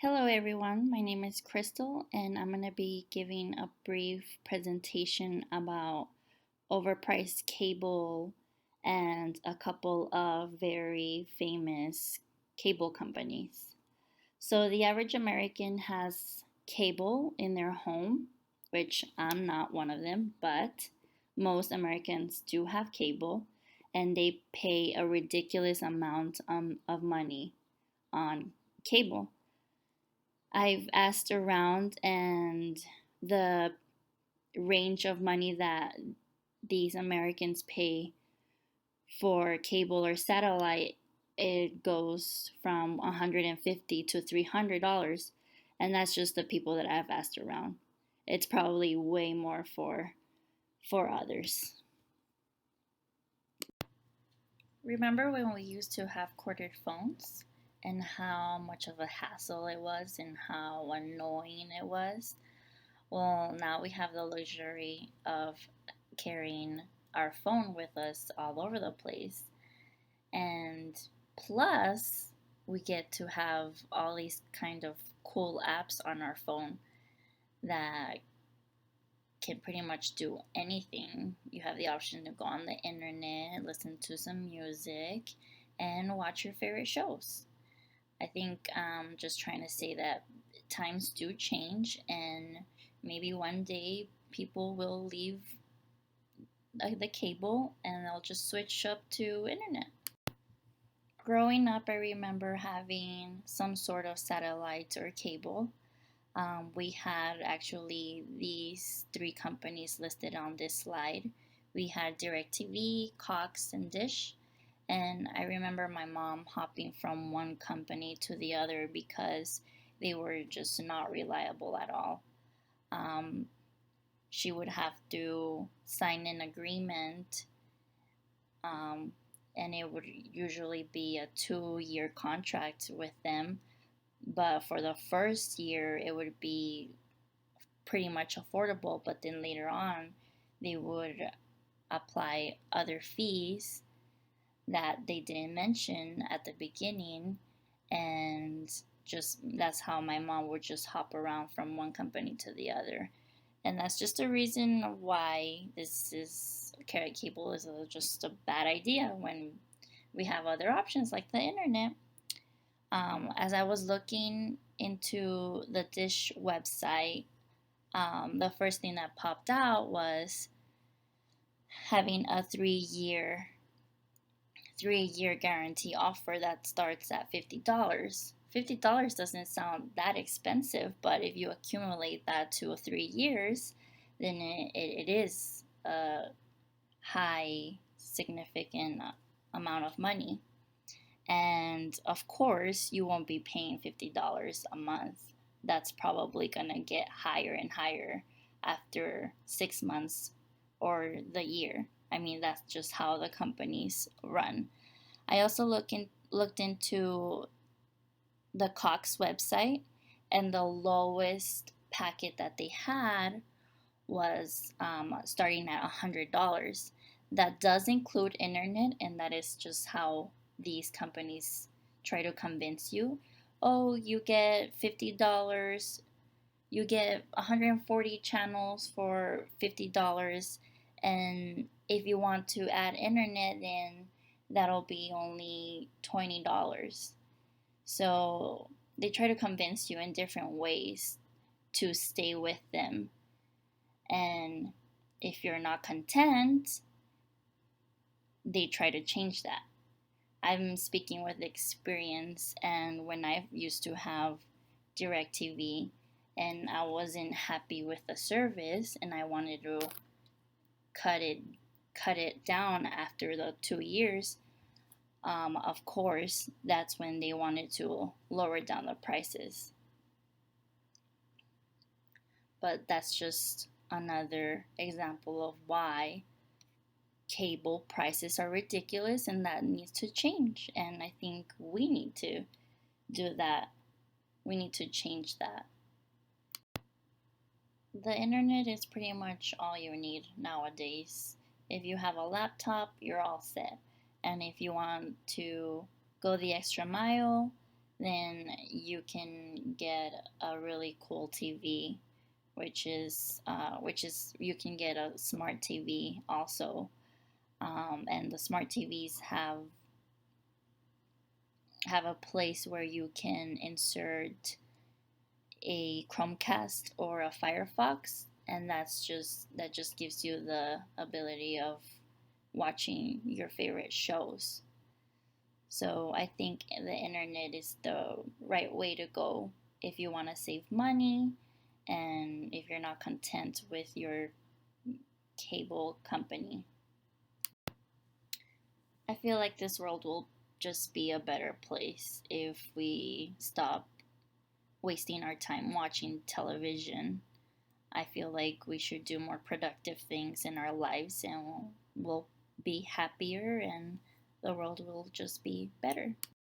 Hello everyone, my name is Crystal and I'm going to be giving a brief presentation about overpriced cable and a couple of very famous cable companies. So the average American has cable in their home, which I'm not one of them, but most Americans do have cable and they pay a ridiculous amount of money on cable. I've asked around, and the range of money that these Americans pay for cable or satellite, it goes from $150 to $300, and that's just the people that I've asked around. It's probably way more for others. Remember when we used to have corded phones and how much of a hassle it was and how annoying it was? Well, now we have the luxury of carrying our phone with us all over the place. And plus, we get to have all these kind of cool apps on our phone that can pretty much do anything. You have the option to go on the internet, listen to some music, and watch your favorite shows. I think just trying to say that times do change, and maybe one day people will leave the cable and they'll just switch up to internet. Growing up, I remember having some sort of satellite or cable. We had actually these three companies listed on this slide. We had DirecTV, Cox, and Dish. And I remember my mom hopping from one company to the other because they were just not reliable at all. Um, she would have to sign an agreement, um, and it would usually be a 2-year contract with them. But for the first year, it would be pretty much affordable, but then later on, they would apply other fees that they didn't mention at the beginning, and just that's how my mom would just hop around from one company to the other. And that's just a reason why this is carrot cable is just a bad idea when we have other options like the internet. As I was looking into the Dish website, the first thing that popped out was having a 3-year guarantee offer that starts at $50. $50 doesn't sound that expensive, but if you accumulate that to 3 years, then it is a high, significant amount of money. And of course, you won't be paying $50 a month. That's probably going to get higher and higher after 6 months or the year. I mean, that's just how the companies run. I also looked into the Cox website, and the lowest packet that they had was starting at $100. That does include internet, and that is just how these companies try to convince you. Oh, you get $50, you get 140 channels for $50, and if you want to add internet, then that'll be only $20. So they try to convince you in different ways to stay with them. And if you're not content, they try to change that. I'm speaking with experience, and when I used to have DirecTV and I wasn't happy with the service and I wanted to cut it down after the 2 years, of course, that's when they wanted to lower down the prices. But that's just another example of why cable prices are ridiculous, and that needs to change. And I think we need to do that. We need to change that. The internet is pretty much all you need nowadays. If you have a laptop, you're all set. And if you want to go the extra mile, then you can get a really cool TV, which is you can get a smart TV also, and the smart TVs have a place where you can insert a Chromecast or a Firefox, and that just gives you the ability of watching your favorite shows. So I think the internet is the right way to go if you want to save money and if you're not content with your cable company. I feel like this world will just be a better place if we stop wasting our time watching television. I feel like we should do more productive things in our lives and we'll be happier and the world will just be better.